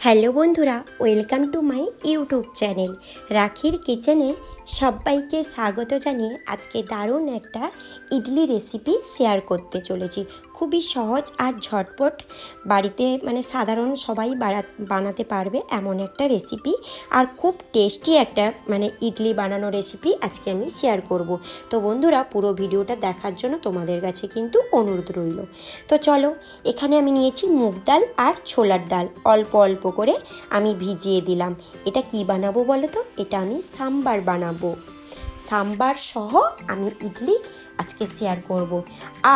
Hello বন্ধুরা, welcome to my YouTube channel রাখির কিচেনে সবাইকে স্বাগত জানিয়ে আজকে দারুণ একটা ইডলি রেসিপি শেয়ার করতে চলেছি। খুবই সহজ আর ঝটপট, বাড়িতে সাধারণ সবাই বানাতে পারবে এমন একটা রেসিপি, আর খুব টেস্টি একটা ইডলি বানানো রেসিপি আজকে আমি শেয়ার করব। তো বন্ধুরা, পুরো ভিডিওটা দেখার জন্য তোমাদের কাছে কিন্তু অনুরোধ রইল। তো চলো, এখানে আমি নিয়েছি মুগ ডাল আর ছোলার ডাল, অল্প অল্প করে আমি ভিজিয়ে দিলাম। এটা কি বানাবো বলো তো? এটা আমি সাম্বার বানাবো। সাম্বার সহ আমি ইডলি আজকে শেয়ার করব।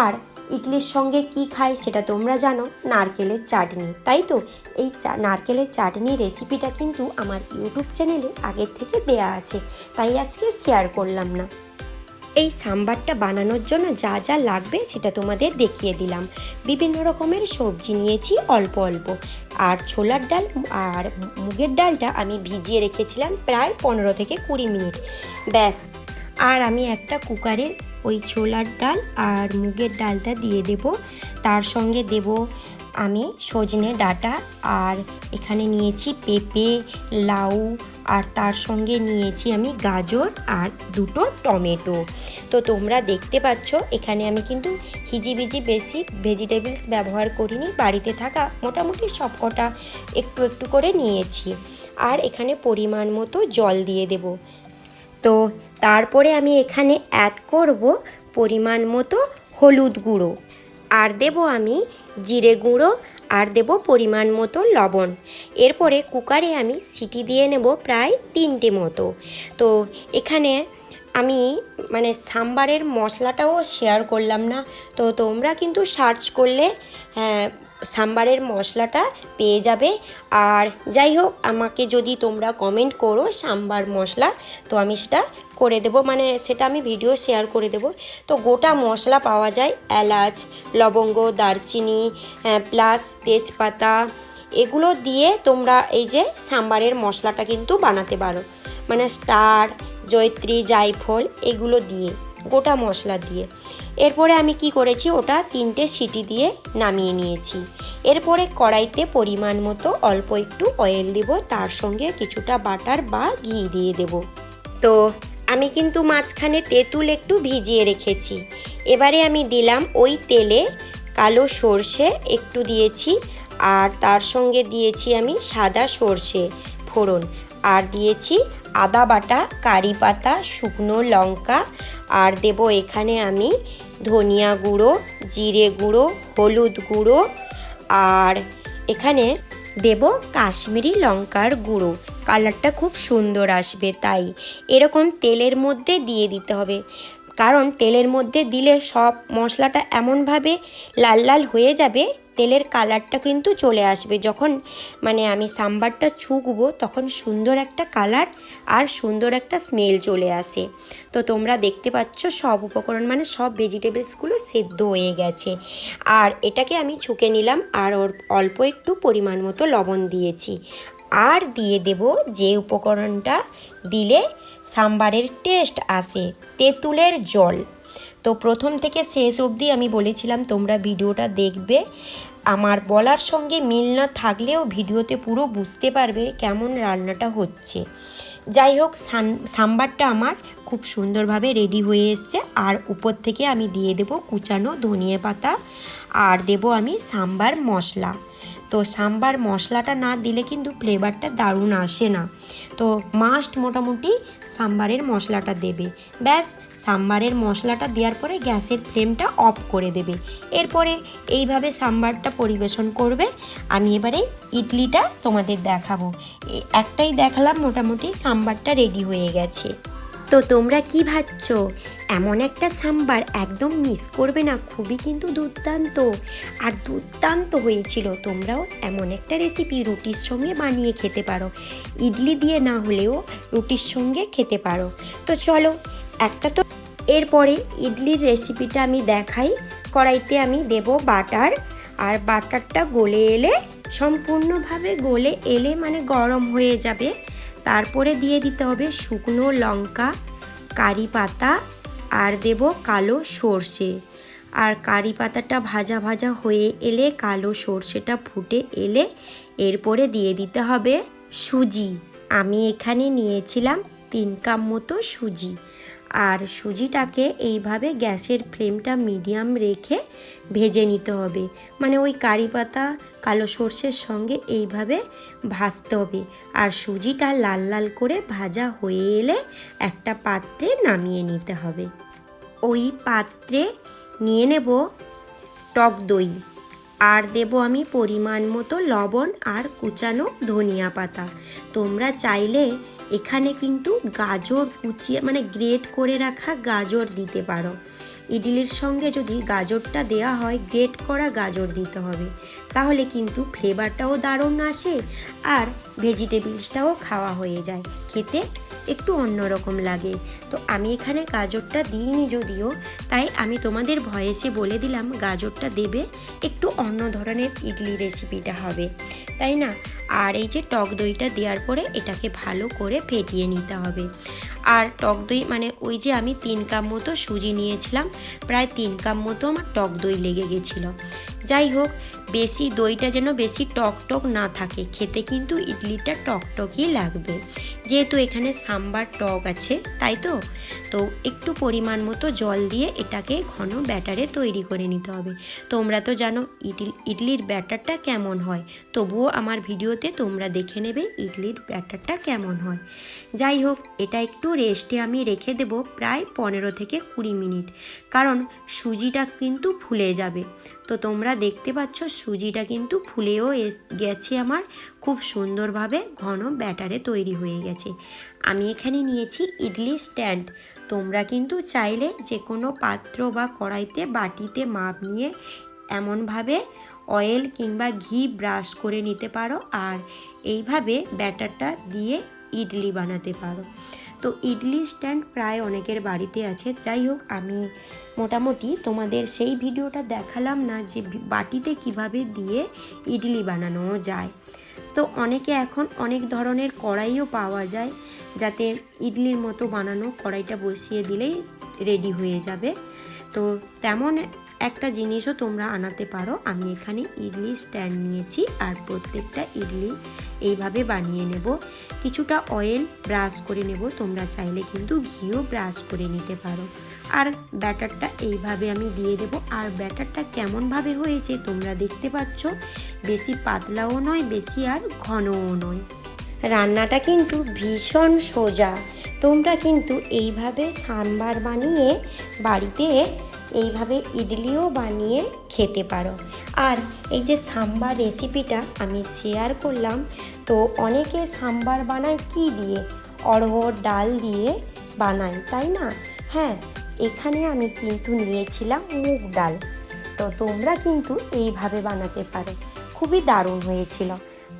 আর ইডলির সঙ্গে কি খাই সেটা তোমরা জানো, নারকেলের চাটনি, তাই তো? এই নারকেলের চাটনি রেসিপিটা কিন্তু আমার ইউটিউব চ্যানেলে আগের থেকে দেয়া আছে, তাই আজকে শেয়ার করলাম না। এই সাম্বারটা বানানোর জন্য যা যা লাগবে সেটা তোমাদের দেখিয়ে দিলাম। বিভিন্ন রকমের সবজি নিয়েছি অল্প অল্প, আর ছোলার ডাল আর মুগের ডালটা আমি ভিজিয়ে রেখেছিলাম প্রায় 15 থেকে 20 মিনিট, ব্যাস। আর আমি একটা কুকারে ওই ছোলার ডাল আর মুগের ডালটা দিয়ে দেব, তার সঙ্গে দেব আমি সজনে ডাঁটা, আর এখানে নিয়েছি পেঁপে, লাউ, আর তার সঙ্গে নিয়েছি আমি গাজর আর 2টো টমেটো। তো তোমরা দেখতে পাচ্ছ এখানে আমি কিন্তু হিজিবিজি বেশি ভেজিটেবলস ব্যবহার করিনি, বাড়িতে থাকা মোটামুটি সবকটা একটু একটু করে নিয়েছি। আর এখানে পরিমাণ মতো জল দিয়ে দেব। তো তারপরে আমি এখানে অ্যাড করব পরিমাণ মতো হলুদ গুঁড়ো, আর দেব আমি জিরে গুঁড়ো, আর দেব পরিমাণ মতো লবণ। এরপরে কুকারে আমি সিটি দিয়ে নেব প্রায় 3টে মতো। তো এখানে আমি সাম্বারের মশলাটাও শেয়ার করলাম না, তো তোমরা কিন্তু সার্চ করলে সাম্বারের মশলাটা পেয়ে যাবে। আর যাই হোক, আমাকে যদি তোমরা কমেন্ট করো সাম্বার মশলা, তো আমি সেটা করে দেব, সেটা আমি ভিডিও শেয়ার করে দেব। তো গোটা মশলা পাওয়া যায়, এলাচ, লবঙ্গ, দারচিনি, প্লাস তেজপাতা, এগুলো দিয়ে তোমরা এই যে সাম্বারের মশলাটা কিন্তু বানাতে পারো, স্টার, জয়িত্রী, জায়ফল, এগুলো দিয়ে গোটা মশলা দিয়ে। এরপরে আমি কি করেছি, ওটা 3টে সিটি দিয়ে নামিয়ে নিয়েছি। এরপরে কড়াইতে পরিমাণ মতো অল্প একটু অয়েল দেব, তার সঙ্গে কিছুটা বাটার বা ঘি দিয়ে দেব। তো আমি কিন্তু মাঝখানে তেঁতুল একটু ভিজিয়ে রেখেছি। এবারে আমি দিলাম ওই তেলে কালো সর্ষে একটু দিয়েছি, আর তার সঙ্গে দিয়েছি আমি সাদা সর্ষে ফোড়ন, আর দিয়েছি আদা বাটা, কারি পাতা, শুকনো লঙ্কা, আর দেব এখানে আমি ধনিয়া গুঁড়ো, জিরে গুঁড়ো, হলুদ গুঁড়ো, আর এখানে দেব কাশ্মীরি লঙ্কার গুঁড়ো। কালারটা খুব সুন্দর আসবে, তাই এরকম তেলের মধ্যে দিয়ে দিতে হবে, কারণ তেলের মধ্যে দিলে সব মশলাটা এমনভাবে লাল লাল হয়ে যাবে, তেলের কালারটা কিন্তু চলে আসবে। যখন আমি সাম্বারটা ছুঁকবো তখন সুন্দর একটা কালার আর সুন্দর একটা স্মেল চলে আসে। তো তোমরা দেখতে পাচ্ছ সব উপকরণ সব ভেজিটেবলসগুলো সেদ্ধ হয়ে গেছে, আর এটাকে আমি ছুঁকে নিলাম, আর অল্প একটু পরিমাণ মতো লবণ দিয়েছি। আর দিয়ে দেব যে উপকরণটা দিলে সাম্বারের টেস্ট আসে, তেঁতুলের জল। তো প্রথম থেকে শেষ অবধি আমি বলেছিলাম তোমরা ভিডিওটা দেখবে, আমার বলার সঙ্গে মিল না থাকলেও ভিডিওতে পুরো বুঝতে পারবে কেমন রান্নাটা হচ্ছে। যাই হোক, সাম্বারটা আমার খুব সুন্দরভাবে রেডি হয়ে এসছে, আর উপর থেকে আমি দিয়ে দেব কুচানো ধনিয়া পাতা, আর দেব আমি সাম্বার মশলা। তো সাম্বার মশলাটা না দিলে কিন্তু ফ্লেভারটা দারুণ আসে না, তো মাস্ট মোটামুটি সাম্বারের মশলাটা দেবে। ব্যাস, সাম্বারের মশলাটা দেওয়ার পরে গ্যাসের ফ্লেমটা অফ করে দেবে। এরপরে এইভাবে সাম্বারটা পরিবেশন করবে। আমি এবারে ইডলিটা তোমাদের দেখাবো। একটাই দেখালাম, মোটামুটি সাম্বারটা রেডি হয়ে গেছে। তো তোমরা কি ভাবছো? এমন একটা সাম্বার একদম মিস করবে না, খুবই কিন্তু দুর্দান্ত, আর দুর্দান্ত হয়েছিল। তোমরাও এমন একটা রেসিপি রুটির সঙ্গে বানিয়ে খেতে পারো, ইডলি দিয়ে না হলেও রুটির সঙ্গে খেতে পারো। তো চলো একটা তো এরপরে ইডলির রেসিপিটা আমি দেখাই। কড়াইতে আমি দেব বাটার, আর বাটারটা গলে এলে, সম্পূর্ণভাবে গলে এলে গরম হয়ে যাবে, তারপরে দিয়ে দিতে হবে শুকনো লঙ্কা, কারি পাতা, আর দেব কালো সর্ষে, আর কারি পাতাটা ভাজা ভাজা হয়ে এলে, কালো সর্ষেটা ফুটে এলে এরপরে দিয়ে দিতে হবে সুজি। আমি এখানে নিয়েছিলাম 3 কাপ মতো সুজি। আর সুজিটাকে এইভাবে গ্যাসের ফ্লেমটা মিডিয়াম রেখে ভেজে নিতে হবে, মানে ওই কারি পাতা কালো সর্ষের সঙ্গে এইভাবে ভাজতে হবে। আর সুজিটা লাল লাল করে ভাজা হয়ে এলে একটা পাত্রে নামিয়ে নিতে হবে। ওই পাত্রে নিয়ে নেব টক দই, আর দেব আমি পরিমাণ মতো লবণ আর কুচানো ধনিয়া পাতা। তোমরা চাইলে এখানে কিন্তু গাজর কুচিয়ে, মানে গ্রেট করে রাখা গাজর দিতে পারো। ইডলির সঙ্গে যদি গাজরটা দেওয়া হয়, গ্রেট করা গাজর দিতে হবে, তাহলে কিন্তু ফ্লেভারটাও দারুণ আসে আর ভেজিটেবলসটাও খাওয়া হয়ে যায়, খেতে একটু অন্যরকম লাগে। তো আমি এখানে গাজরটা দিইনি যদিও, তাই আমি তোমাদের ভয়েসে বলে দিলাম গাজরটা দেবে, একটু অন্য ধরনের ইডলি রেসিপিটা হবে, তাই না। আর এই যে টক দইটা দেওয়ার পরে এটাকে ভালো করে ফেটিয়ে নিতে হবে। আর টক দই মানে ওই যে আমি 3 কাপ মতো সুজি নিয়েছিলাম, প্রায় 3 কাপ মতো আমার টক দই লেগে গেছিলো। যাই হোক, বেশি দইটা যেন বেশি টক টক না থাকে, খেতে কিন্তু ইডলিটা টকটকই লাগবে, যেহেতু এখানে সাম্বার টক আছে, তাই তো একটু পরিমাণ মতো জল দিয়ে এটাকে ঘন ব্যাটারে তৈরি করে নিতে হবে। তোমরা তো জানো ইডলির ব্যাটারটা কেমন হয়, তবুও আমার ভিডিওতে তোমরা দেখে নেবে ইডলির ব্যাটারটা কেমন হয়। যাই হোক, এটা একটু রেস্টে আমি রেখে দেব প্রায় 15 থেকে 20 মিনিট, কারণ সুজিটা কিন্তু ফুলে যাবে। তো তোমরা দেখতে পাচ্ছ সুজিটা কিন্তু ফুলেও গেছে আমার, খুব সুন্দরভাবে ঘন ব্যাটারে তৈরি হয়ে গেছে। আমি এখানে নিয়েছি ইডলি স্ট্যান্ড। তোমরা কিন্তু চাইলে যে কোনো পাত্র বা কড়াইতে বাটিতে মাপ নিয়ে এমনভাবে অয়েল কিংবা ঘি ব্রাশ করে নিতে পারো, আর এইভাবে ব্যাটারটা দিয়ে ইডলি বানাতে পারো। তো ইডলি স্ট্যান্ড প্রায় অনেকের বাড়িতে আছে। যাই হোক, আমি মোটামুটি তোমাদের সেই ভিডিওটা দেখালাম না যে বাটিতে কিভাবে দিয়ে ইডলি বানানো যায়। তো অনেকে এখন অনেক ধরনের কড়াইও পাওয়া যায়, যাতে ইডলির মতো বানানো, কড়াইটা বসিয়ে দিলেই রেডি হয়ে যাবে। তো তেমন একটা জিনিসও তোমরা আনাতে পারো। আমি এখানে ইডলি স্ট্যান্ড নিয়েছি, আর প্রত্যেকটা ইডলি এইভাবে বানিয়ে নেব। কিছুটা অয়েল ব্রাশ করে নেব, তোমরা চাইলে কিন্তু ঘিও ব্রাশ করে নিতে পারো। আর ব্যাটারটা এইভাবে আমি দিয়ে দেব। আর ব্যাটারটা কেমনভাবে হয়েছে তোমরা দেখতে পাচ্ছ, বেশি পাতলাও নয়, বেশি আর ঘনও নয়। রান্নাটা কিন্তু ভীষণ সোজা। তোমরা কিন্তু এইভাবে সাম্বার বানিয়ে বাড়িতে এইভাবে ইডলিও বানিয়ে খেতে পারো। আর এই যে সাম্বার রেসিপিটা আমি শেয়ার করলাম, তো অনেকে সাম্বার বানায় কি দিয়ে, অড়হর ডাল দিয়ে বানায়, তাই না। হ্যাঁ, এখানে আমি কিন্তু নিয়েছিলাম মুগ ডাল। তো তোমরা কিন্তু এইভাবে বানাতে পারো, খুবই দারুণ হয়েছিল,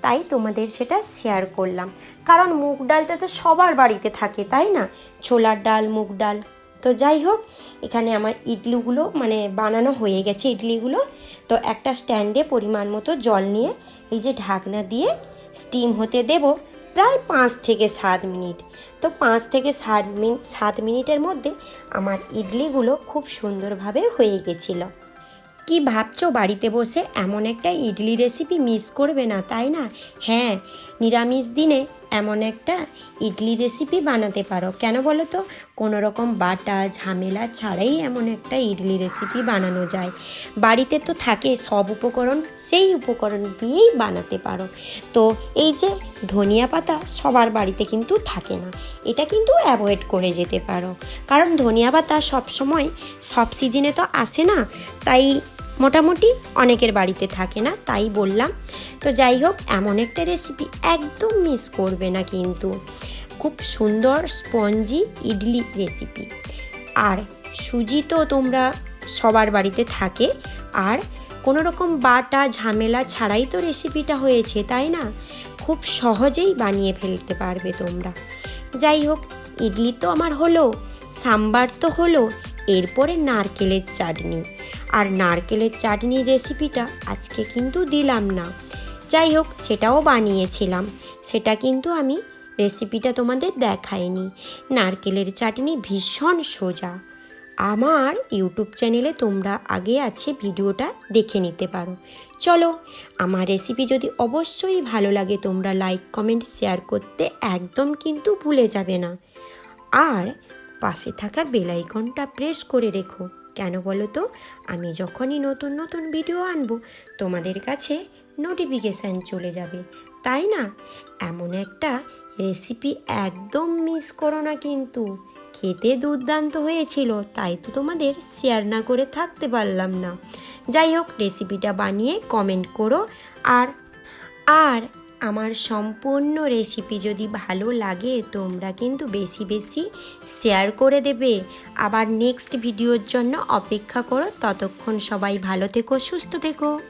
তাই তোমাদের সেটা শেয়ার করলাম। কারণ মুগ ডালটা তো সবার বাড়িতে থাকে, তাই না, ছোলার ডাল, মুগ ডাল। তো যাই হোক, এখানে আমার ইডলিগুলো মানে বানানো হয়ে গেছে ইডলিগুলো। তো একটা স্ট্যান্ডে পরিমাণ মতো জল নিয়ে এই যে ঢাকনা দিয়ে স্টিম হতে দেব প্রায় 5 থেকে 7 মিনিট। তো 5 থেকে 7 মিনিটের মধ্যে আমার ইডলিগুলো খুব সুন্দরভাবে হয়ে গেছিলো। কি ভাবছো, বাড়িতে বসে এমন একটা ইডলি রেসিপি মিস করবে না, তাই না। হ্যাঁ, নিরামিষ দিনে এমন একটা ইডলি রেসিপি বানাতে পারো। কেন বলো তো, কোনো রকম বাটা ঝামেলা ছাড়াই এমন একটা ইডলি রেসিপি বানানো যায়। বাড়িতে তো থাকে সব উপকরণ, সেই উপকরণ দিয়েই বানাতে পারো। তো এই যে ধনিয়া পাতা সবার বাড়িতে কিন্তু থাকে না, এটা কিন্তু অ্যাভয়েড করে যেতে পারো, কারণ ধনিয়া পাতা সবসময় সব সিজনে তো আসে না, তাই মোটামুটি অনেকের বাড়িতে থাকে না, তাই বললাম। তো যাই হোক, এমন একটা রেসিপি একদম মিস করবে না কিন্তু, খুব সুন্দর স্পঞ্জি ইডলি রেসিপি। আর সুজি তো তোমরা সবার বাড়িতে থাকে, আর কোনো রকম বাটা ঝামেলা ছাড়াই তো রেসিপিটা হয়েছে, তাই না, খুব সহজেই বানিয়ে ফেলতে পারবে তোমরা। যাই হোক, ইডলি তো আমার হলো, সাম্বার তো হলো, এরপরে নারকেলের চাটনি। আর নারকেলের চাটনির রেসিপিটা আজকে কিন্তু দিলাম না। যাই হোক, সেটাও বানিয়েছিলাম, সেটা কিন্তু আমি রেসিপিটা তোমাদের দেখাইনি। নারকেলের চাটনি ভীষণ সোজা, আমার ইউটিউব চ্যানেলে তোমরা আগে আছে ভিডিওটা দেখে নিতে পারো। চলো, আমার রেসিপি যদি অবশ্যই ভালো লাগে তোমরা লাইক কমেন্ট শেয়ার করতে একদম কিন্তু ভুলে যাবে না। আর পাশে থাকা বেল আইকনটা প্রেস করে রেখো। কেন বলো তো, আমি যখনই নতুন নতুন ভিডিও আনবো তোমাদের কাছে নোটিফিকেশান চলে যাবে, তাই না? এমন একটা রেসিপি একদম মিস করো না কিন্তু। খেতে দুর্দান্ত হয়েছিল, তাই তো তোমাদের শেয়ার না করে থাকতে পারলাম না। যাই হোক, রেসিপিটা বানিয়ে কমেন্ট করো। আর আর আমার সম্পূর্ণ রেসিপি যদি ভালো লাগে তোমরা কিন্তু বেশি বেশি শেয়ার করে দেবে। আবার নেক্সট ভিডিওর জন্য অপেক্ষা করো। ততক্ষণ সবাই ভালো থেকো, সুস্থ থেকো।